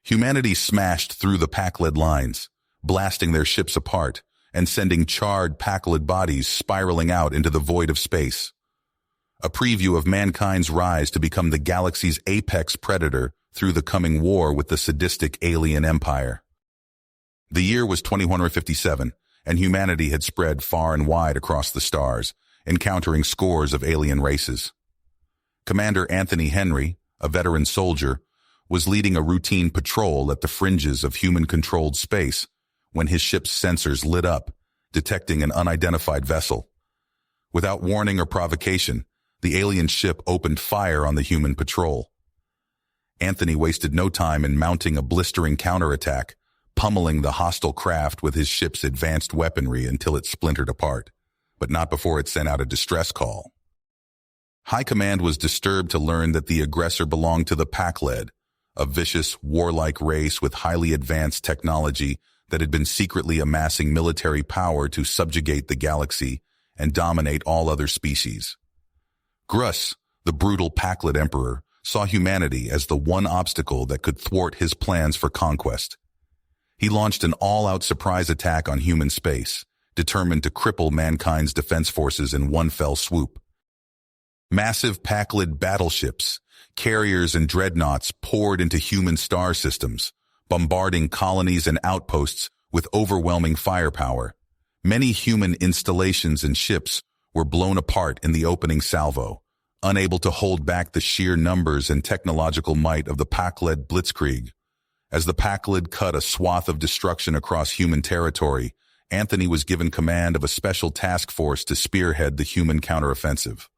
Humanity smashed through the Pakled lines, blasting their ships apart and sending charred Pakled bodies spiraling out into the void of space. A preview of mankind's rise to become the galaxy's apex predator through the coming war with the sadistic alien empire. The year was 2157, and humanity had spread far and wide across the stars, encountering scores of alien races. Commander Anthony Henry, a veteran soldier, was leading a routine patrol at the fringes of human-controlled space when his ship's sensors lit up, detecting an unidentified vessel. Without warning or provocation, the alien ship opened fire on the human patrol. Anthony wasted no time in mounting a blistering counterattack, pummeling the hostile craft with his ship's advanced weaponry until it splintered apart, but not before it sent out a distress call. High Command was disturbed to learn that the aggressor belonged to the Pakled, a vicious, warlike race with highly advanced technology that had been secretly amassing military power to subjugate the galaxy and dominate all other species. Grus, the brutal Pakled emperor, saw humanity as the one obstacle that could thwart his plans for conquest. He launched an all-out surprise attack on human space, determined to cripple mankind's defense forces in one fell swoop. Massive Pakled battleships, carriers and dreadnoughts poured into human star systems, bombarding colonies and outposts with overwhelming firepower. Many human installations and ships were blown apart in the opening salvo, unable to hold back the sheer numbers and technological might of the Pakled blitzkrieg. As the Pakled cut a swath of destruction across human territory, Anthony was given command of a special task force to spearhead the human counteroffensive.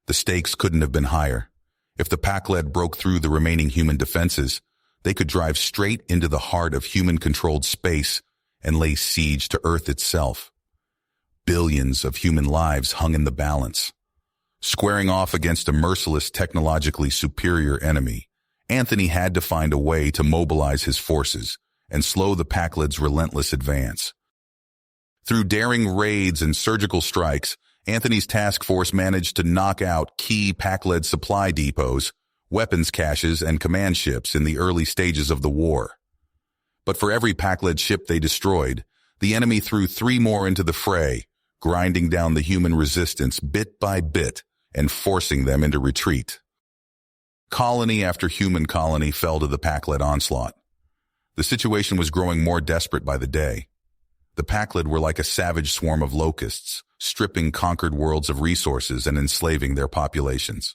The stakes couldn't have been higher. If the Pakled broke through the remaining human defenses, they could drive straight into the heart of human-controlled space and lay siege to Earth itself. Billions of human lives hung in the balance. Squaring off against a merciless, technologically superior enemy, Anthony had to find a way to mobilize his forces and slow the Pakled's relentless advance. Through daring raids and surgical strikes, Anthony's task force managed to knock out key Pakled supply depots, weapons caches, and command ships in the early stages of the war. But for every Pakled ship they destroyed, the enemy threw 3 more into the fray, grinding down the human resistance bit by bit and forcing them into retreat. Colony after human colony fell to the Pakled onslaught. The situation was growing more desperate by the day. The Pakled were like a savage swarm of locusts, stripping conquered worlds of resources and enslaving their populations.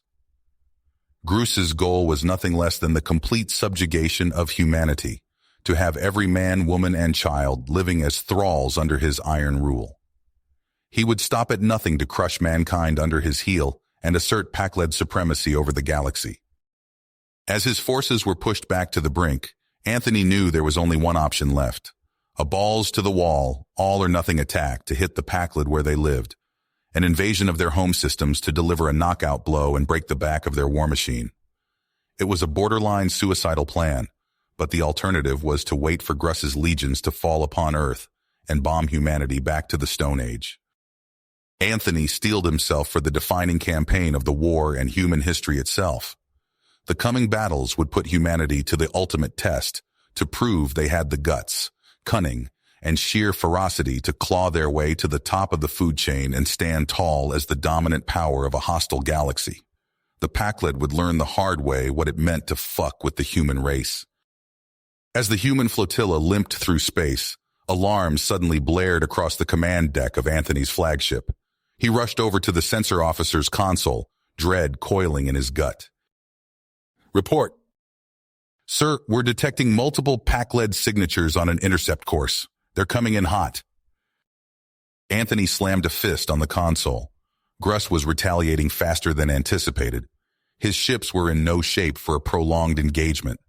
Grus's goal was nothing less than the complete subjugation of humanity, to have every man, woman, and child living as thralls under his iron rule. He would stop at nothing to crush mankind under his heel and assert Pakled supremacy over the galaxy. As his forces were pushed back to the brink, Anthony knew there was only one option left: a balls-to-the-wall, all-or-nothing attack to hit the Pakled where they lived, an invasion of their home systems to deliver a knockout blow and break the back of their war machine. It was a borderline suicidal plan, but the alternative was to wait for Grus's legions to fall upon Earth and bomb humanity back to the Stone Age. Anthony steeled himself for the defining campaign of the war and human history itself. The coming battles would put humanity to the ultimate test to prove they had the guts, cunning, and sheer ferocity to claw their way to the top of the food chain and stand tall as the dominant power of a hostile galaxy. The Pakled would learn the hard way what it meant to fuck with the human race. As the human flotilla limped through space, alarms suddenly blared across the command deck of Anthony's flagship. He rushed over to the sensor officer's console, dread coiling in his gut. "Report. Sir, we're detecting multiple Pakled signatures on an intercept course. They're coming in hot." Anthony slammed a fist on the console. Grus was retaliating faster than anticipated. His ships were in no shape for a prolonged engagement.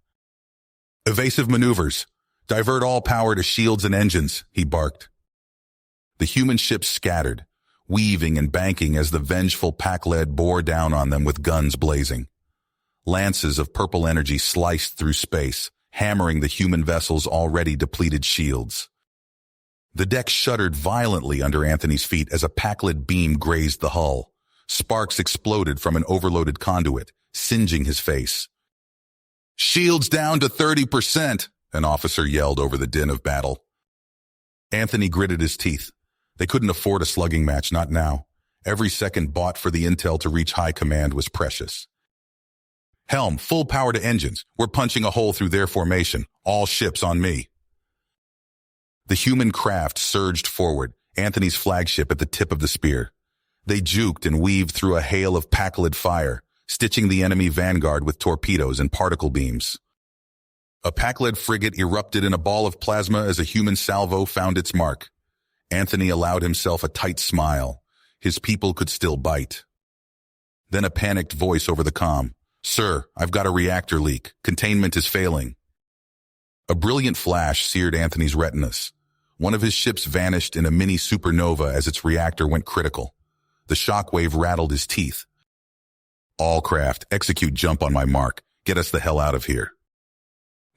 "Evasive maneuvers. Divert all power to shields and engines," he barked. The human ships scattered, weaving and banking as the vengeful Pakled bore down on them with guns blazing. Lances of purple energy sliced through space, hammering the human vessel's already depleted shields. The deck shuddered violently under Anthony's feet as a Pakled beam grazed the hull. Sparks exploded from an overloaded conduit, singeing his face. Shields down to 30%, an officer yelled over the din of battle. Anthony gritted his teeth. They couldn't afford a slugging match, not now. Every second bought for the intel to reach high command was precious. Helm, full power to engines. We're punching a hole through their formation. All ships on me. The human craft surged forward, Anthony's flagship at the tip of the spear. They juked and weaved through a hail of packled fire, stitching the enemy vanguard with torpedoes and particle beams. A packled frigate erupted in a ball of plasma as a human salvo found its mark. Anthony allowed himself a tight smile. His people could still bite. Then a panicked voice over the comm. Sir, I've got a reactor leak. Containment is failing. A brilliant flash seared Anthony's retinas. One of his ships vanished in a mini supernova as its reactor went critical. The shockwave rattled his teeth. All craft, execute jump on my mark. Get us the hell out of here.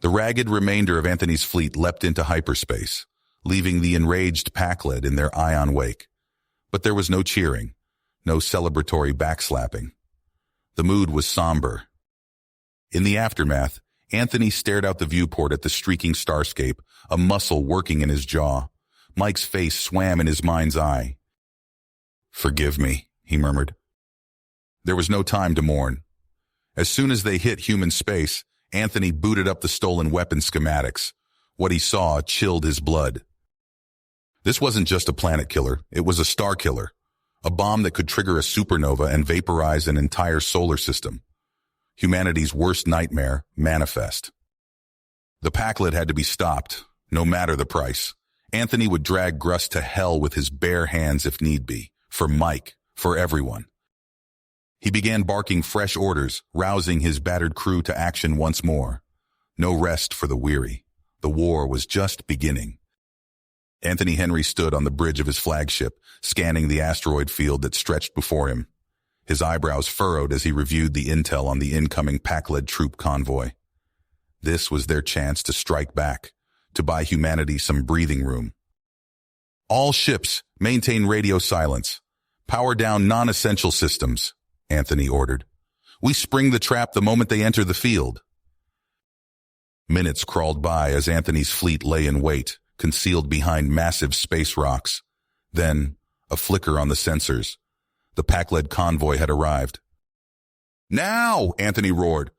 The ragged remainder of Anthony's fleet leapt into hyperspace, leaving the enraged Pakled in their ion wake. But there was no cheering, no celebratory backslapping. The mood was somber. In the aftermath, Anthony stared out the viewport at the streaking starscape, a muscle working in his jaw. Mike's face swam in his mind's eye. Forgive me, he murmured. There was no time to mourn. As soon as they hit human space, Anthony booted up the stolen weapon schematics. What he saw chilled his blood. This wasn't just a planet killer, it was a star killer. A bomb that could trigger a supernova and vaporize an entire solar system. Humanity's worst nightmare, manifest. The Pakled had to be stopped, no matter the price. Anthony would drag Gruss to hell with his bare hands if need be. For Mike, for everyone. He began barking fresh orders, rousing his battered crew to action once more. No rest for the weary. The war was just beginning. Anthony Henry stood on the bridge of his flagship, scanning the asteroid field that stretched before him. His eyebrows furrowed as he reviewed the intel on the incoming Pakled troop convoy. This was their chance to strike back, to buy humanity some breathing room. All ships, maintain radio silence. Power down non-essential systems, Anthony ordered. We spring the trap the moment they enter the field. Minutes crawled by as Anthony's fleet lay in wait, concealed behind massive space rocks. Then, a flicker on the sensors. The Pakled convoy had arrived. Now, Anthony roared.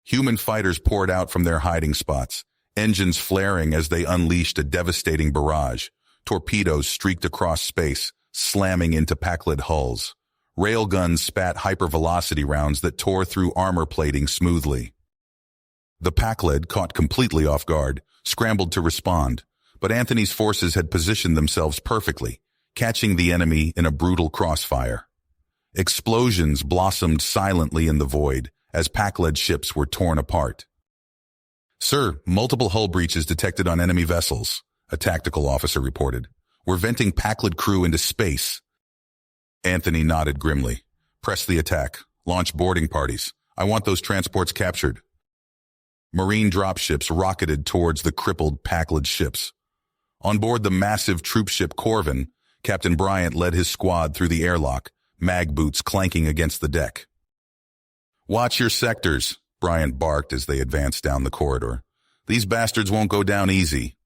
Human fighters poured out from their hiding spots, engines flaring as they unleashed a devastating barrage. Torpedoes streaked across space, slamming into Pakled hulls. Railguns spat hypervelocity rounds that tore through armor plating smoothly. The Pakled, caught completely off guard, scrambled to respond, but Anthony's forces had positioned themselves perfectly, catching the enemy in a brutal crossfire. Explosions blossomed silently in the void as Pakled ships were torn apart. Sir, multiple hull breaches detected on enemy vessels, a tactical officer reported. We're venting Pakled crew into space. Anthony nodded grimly. Press the attack. Launch boarding parties. I want those transports captured. Marine dropships rocketed towards the crippled Pakled ships. On board the massive troopship Corvin, Captain Bryant led his squad through the airlock, mag boots clanking against the deck. Watch your sectors, Bryant barked as they advanced down the corridor. These bastards won't go down easy.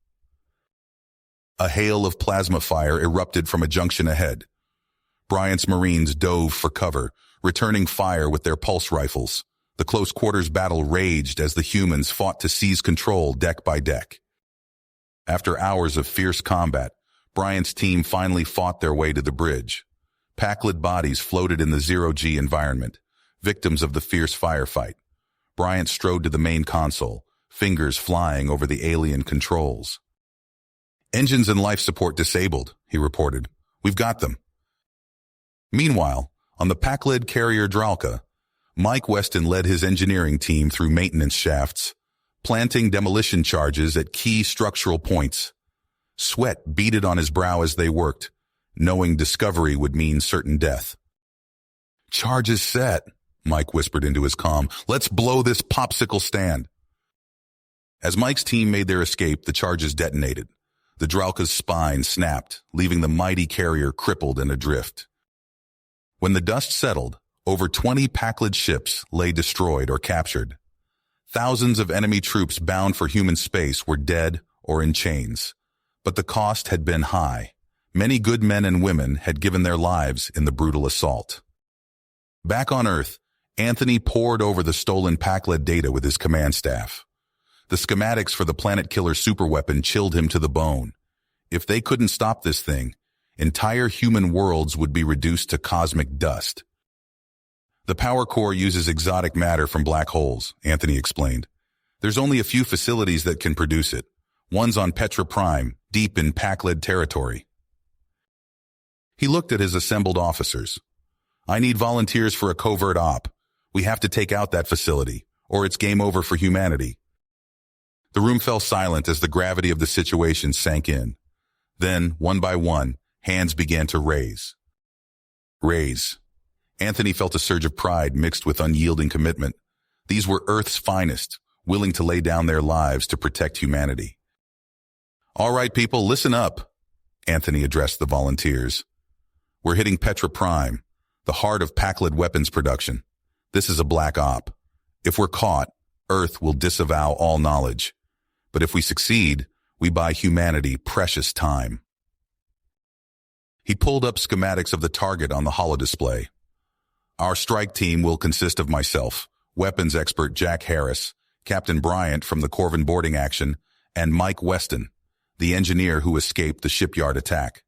A hail of plasma fire erupted from a junction ahead. Bryant's Marines dove for cover, returning fire with their pulse rifles. The close-quarters battle raged as the humans fought to seize control deck by deck. After hours of fierce combat, Bryant's team finally fought their way to the bridge. Pakled bodies floated in the zero-G environment, victims of the fierce firefight. Bryant strode to the main console, fingers flying over the alien controls. Engines and life support disabled, he reported. We've got them. Meanwhile, on the Pakled carrier Dralka, Mike Weston led his engineering team through maintenance shafts, planting demolition charges at key structural points. Sweat beaded on his brow as they worked, knowing discovery would mean certain death. Charges set, Mike whispered into his comm. Let's blow this popsicle stand. As Mike's team made their escape, the charges detonated. The Dralka's spine snapped, leaving the mighty carrier crippled and adrift. When the dust settled, over 20 Pakled ships lay destroyed or captured. Thousands of enemy troops bound for human space were dead or in chains. But the cost had been high. Many good men and women had given their lives in the brutal assault. Back on Earth, Anthony pored over the stolen Pakled data with his command staff. The schematics for the planet-killer superweapon chilled him to the bone. If they couldn't stop this thing, entire human worlds would be reduced to cosmic dust. The power core uses exotic matter from black holes, Anthony explained. There's only a few facilities that can produce it. One's on Petra Prime, deep in Pakled territory. He looked at his assembled officers. I need volunteers for a covert op. We have to take out that facility, or it's game over for humanity. The room fell silent as the gravity of the situation sank in. Then, one by one, hands began to raise. Anthony felt a surge of pride mixed with unyielding commitment. These were Earth's finest, willing to lay down their lives to protect humanity. All right, people, listen up, Anthony addressed the volunteers. We're hitting Petra Prime, the heart of Pakled weapons production. This is a black op. If we're caught, Earth will disavow all knowledge. But if we succeed, we buy humanity precious time. He pulled up schematics of the target on the holodisplay. Our strike team will consist of myself, weapons expert Jack Harris, Captain Bryant from the Corvin boarding action, and Mike Weston, the engineer who escaped the shipyard attack.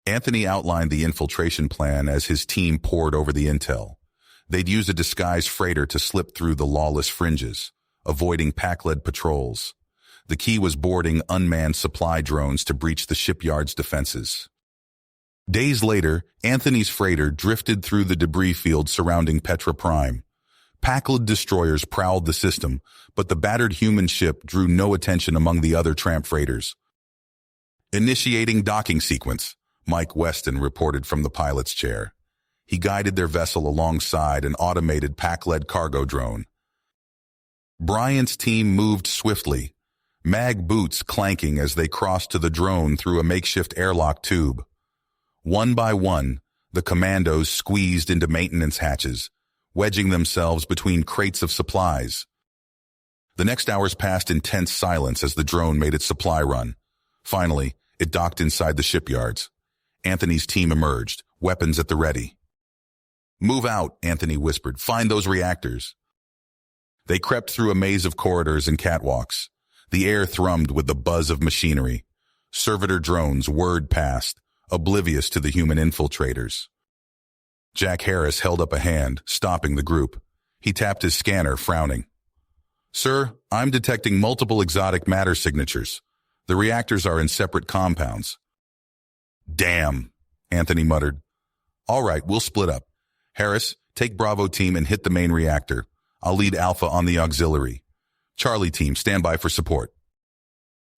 Anthony outlined the infiltration plan as his team pored over the intel. They'd use a disguised freighter to slip through the lawless fringes, avoiding Pakled patrols. The key was boarding unmanned supply drones to breach the shipyard's defenses. Days later, Anthony's freighter drifted through the debris field surrounding Petra Prime. Pakled destroyers prowled the system, but the battered human ship drew no attention among the other tramp freighters. Initiating docking sequence, Mike Weston reported from the pilot's chair. He guided their vessel alongside an automated Pakled cargo drone. Bryant's team moved swiftly, mag boots clanking as they crossed to the drone through a makeshift airlock tube. One by one, the commandos squeezed into maintenance hatches, wedging themselves between crates of supplies. The next hours passed in tense silence as the drone made its supply run. Finally, it docked inside the shipyards. Anthony's team emerged, weapons at the ready. Move out, Anthony whispered. Find those reactors. They crept through a maze of corridors and catwalks. The air thrummed with the buzz of machinery. Servitor drones whirred past, oblivious to the human infiltrators. Jack Harris held up a hand, stopping the group. He tapped his scanner, frowning. Sir, I'm detecting multiple exotic matter signatures. The reactors are in separate compounds. Damn, Anthony muttered. All right, we'll split up. Harris, take Bravo team and hit the main reactor. I'll lead Alpha on the auxiliary. Charlie team, stand by for support.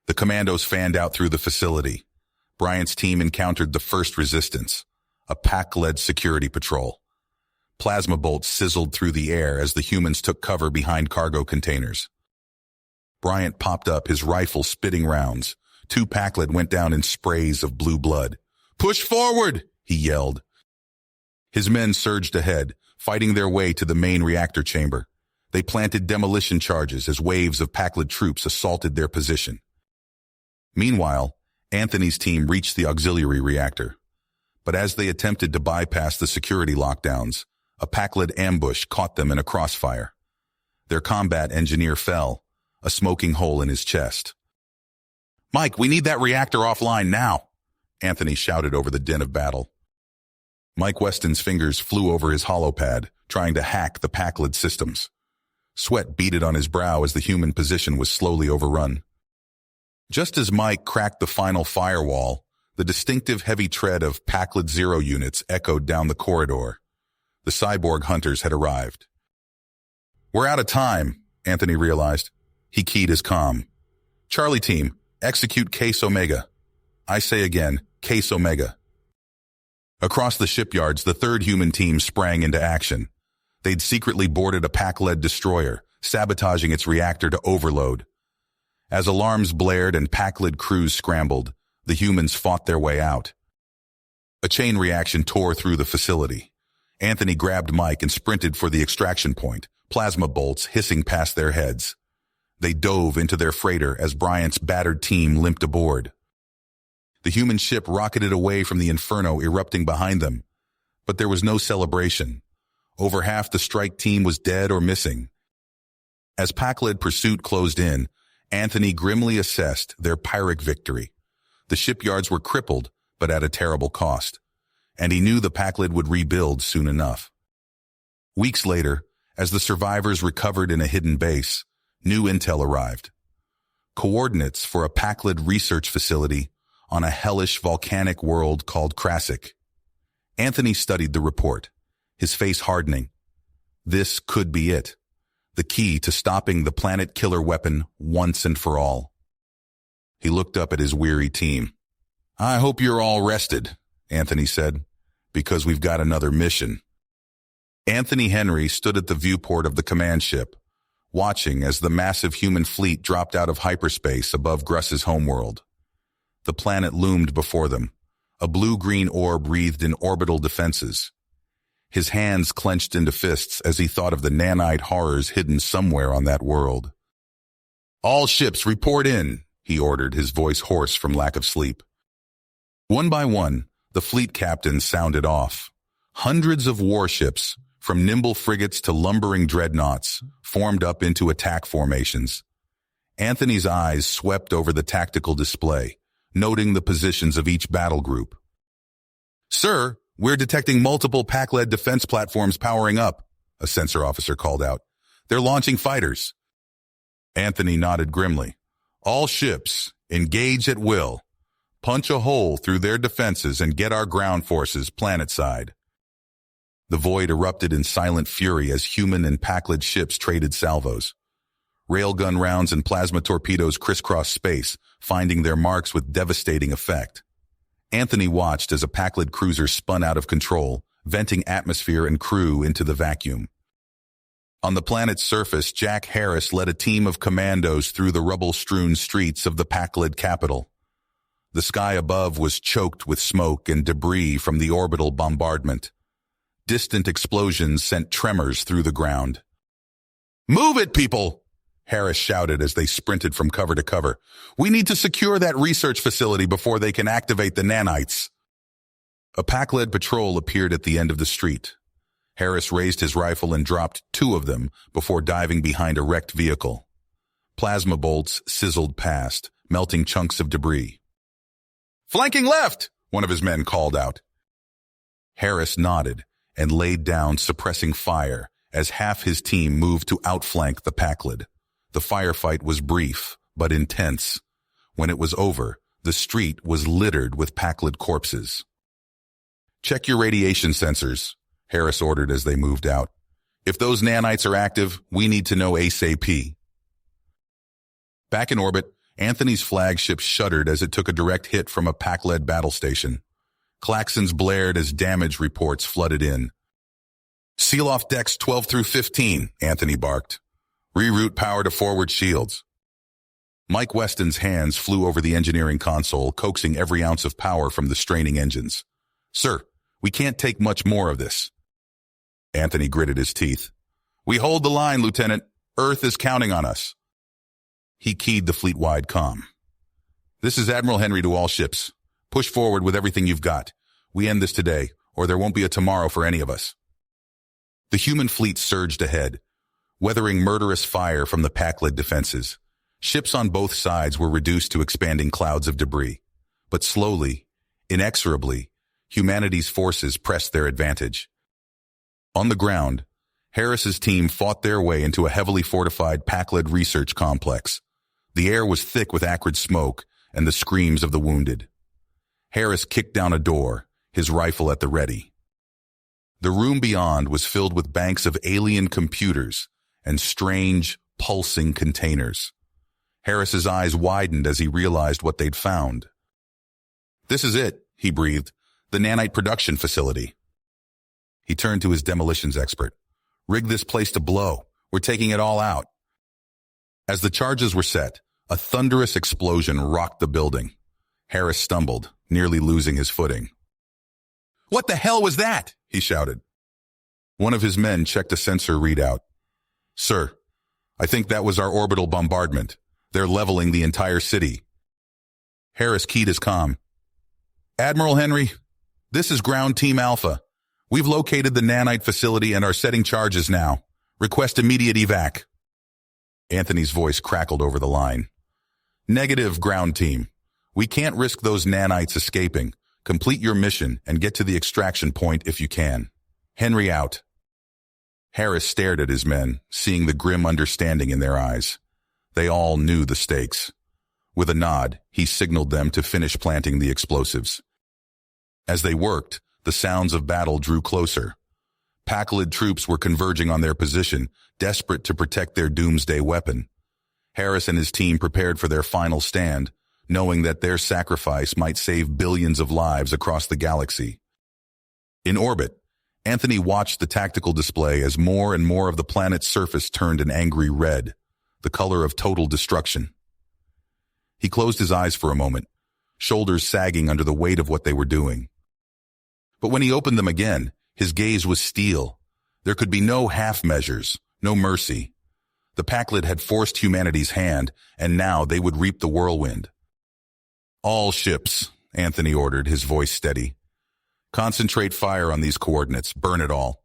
The commandos fanned out through the facility. Bryant's team encountered the first resistance, a pack-led security patrol. Plasma bolts sizzled through the air as the humans took cover behind cargo containers. Bryant popped up, his rifle spitting rounds. 2 pack-led went down in sprays of blue blood. Push forward, he yelled. His men surged ahead, fighting their way to the main reactor chamber. They planted demolition charges as waves of pack-led troops assaulted their position. Meanwhile, Anthony's team reached the auxiliary reactor. But as they attempted to bypass the security lockdowns, a pack-led ambush caught them in a crossfire. Their combat engineer fell, a smoking hole in his chest. Mike, we need that reactor offline now, Anthony shouted over the din of battle. Mike Weston's fingers flew over his holopad, trying to hack the pack-led systems. Sweat beaded on his brow as the human position was slowly overrun. Just as Mike cracked the final firewall, the distinctive heavy tread of Pakled Zero units echoed down the corridor. The cyborg hunters had arrived. We're out of time, Anthony realized. He keyed his comm. Charlie team, execute Case Omega. I say again, Case Omega. Across the shipyards, the third human team sprang into action. They'd secretly boarded a pack-led destroyer, sabotaging its reactor to overload. As alarms blared and pack-led crews scrambled, the humans fought their way out. A chain reaction tore through the facility. Anthony grabbed Mike and sprinted for the extraction point, plasma bolts hissing past their heads. They dove into their freighter as Bryant's battered team limped aboard. The human ship rocketed away from the inferno erupting behind them, but there was no celebration. Over half the strike team was dead or missing. As Pakled pursuit closed in, Anthony grimly assessed their Pyrrhic victory. The shipyards were crippled, but at a terrible cost, and he knew the Pakled would rebuild soon enough. Weeks later, as the survivors recovered in a hidden base, new intel arrived. Coordinates for a Pakled research facility on a hellish volcanic world called Krasik. Anthony studied the report, his face hardening. This could be it, the key to stopping the planet-killer weapon once and for all. He looked up at his weary team. "I hope you're all rested," Anthony said, "because we've got another mission." Anthony Henry stood at the viewport of the command ship, watching as the massive human fleet dropped out of hyperspace above Gruss's homeworld. The planet loomed before them, a blue-green orb wreathed in orbital defenses. His hands clenched into fists as he thought of the nanite horrors hidden somewhere on that world. "All ships report in," he ordered, his voice hoarse from lack of sleep. One by one, the fleet captains sounded off. Hundreds of warships, from nimble frigates to lumbering dreadnoughts, formed up into attack formations. Anthony's eyes swept over the tactical display, noting the positions of each battle group. "Sir, we're detecting multiple Pakled defense platforms powering up," a sensor officer called out. "They're launching fighters." Anthony nodded grimly. "All ships, engage at will. Punch a hole through their defenses and get our ground forces planetside." The void erupted in silent fury as human and Pakled ships traded salvos. Railgun rounds and plasma torpedoes crisscrossed space, finding their marks with devastating effect. Anthony watched as a Pakled cruiser spun out of control, venting atmosphere and crew into the vacuum. On the planet's surface, Jack Harris led a team of commandos through the rubble-strewn streets of the Pakled capital. The sky above was choked with smoke and debris from the orbital bombardment. Distant explosions sent tremors through the ground. "Move it, people!" Harris shouted as they sprinted from cover to cover. "We need to secure that research facility before they can activate the nanites." A Pakled patrol appeared at the end of the street. Harris raised his rifle and dropped 2 of them before diving behind a wrecked vehicle. Plasma bolts sizzled past, melting chunks of debris. "Flanking left!" one of his men called out. Harris nodded and laid down, suppressing fire as half his team moved to outflank the Pakled. The firefight was brief, but intense. When it was over, the street was littered with Pakled corpses. "Check your radiation sensors," Harris ordered as they moved out. "If those nanites are active, we need to know ASAP." Back in orbit, Anthony's flagship shuddered as it took a direct hit from a Pakled battle station. Klaxons blared as damage reports flooded in. "Seal off decks 12 through 15, Anthony barked. "Reroute power to forward shields." Mike Weston's hands flew over the engineering console, coaxing every ounce of power from the straining engines. "Sir, we can't take much more of this." Anthony gritted his teeth. "We hold the line, Lieutenant. Earth is counting on us." He keyed the fleet-wide comm. "This is Admiral Henry to all ships. Push forward with everything you've got. We end this today, or there won't be a tomorrow for any of us." The human fleet surged ahead, weathering murderous fire from the Pakled defenses. Ships on both sides were reduced to expanding clouds of debris. But slowly, inexorably, humanity's forces pressed their advantage. On the ground, Harris's team fought their way into a heavily fortified Pakled research complex. The air was thick with acrid smoke and the screams of the wounded. Harris kicked down a door, his rifle at the ready. The room beyond was filled with banks of alien computers and strange, pulsing containers. Harris's eyes widened as he realized what they'd found. "This is it," he breathed, "the nanite production facility." He turned to his demolitions expert. "Rig this place to blow. We're taking it all out." As the charges were set, a thunderous explosion rocked the building. Harris stumbled, nearly losing his footing. "What the hell was that?" he shouted. One of his men checked a sensor readout. Sir, I think that was our orbital bombardment. They're leveling the entire city. Harris keyed his comm. Admiral Henry, this is Ground Team Alpha. We've located the nanite facility and are setting charges now. Request immediate evac. Anthony's voice crackled over the line. Negative, Ground Team. We can't risk those nanites escaping. Complete your mission and get to the extraction point if you can. Henry out. Harris stared at his men, seeing the grim understanding in their eyes. They all knew the stakes. With a nod, he signaled them to finish planting the explosives. As they worked, the sounds of battle drew closer. Pakled troops were converging on their position, desperate to protect their doomsday weapon. Harris and his team prepared for their final stand, knowing that their sacrifice might save billions of lives across the galaxy. In orbit, Anthony watched the tactical display as more and more of the planet's surface turned an angry red, the color of total destruction. He closed his eyes for a moment, shoulders sagging under the weight of what they were doing. But when he opened them again, his gaze was steel. There could be no half measures, no mercy. The Pakled had forced humanity's hand, and now they would reap the whirlwind. All ships, Anthony ordered, his voice steady. Concentrate fire on these coordinates, burn it all.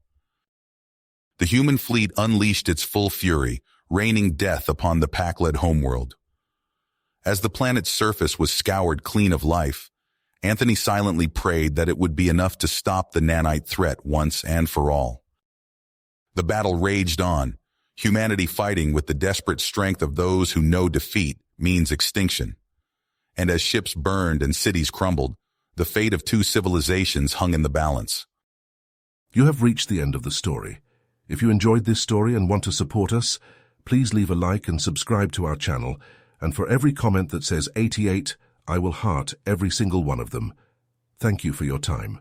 The human fleet unleashed its full fury, raining death upon the Pakled homeworld. As the planet's surface was scoured clean of life, Anthony silently prayed that it would be enough to stop the nanite threat once and for all. The battle raged on, humanity fighting with the desperate strength of those who know defeat means extinction. And as ships burned and cities crumbled, the fate of two civilizations hung in the balance. You have reached the end of the story. If you enjoyed this story and want to support us, please leave a like and subscribe to our channel, and for every comment that says 88, I will heart every single one of them. Thank you for your time.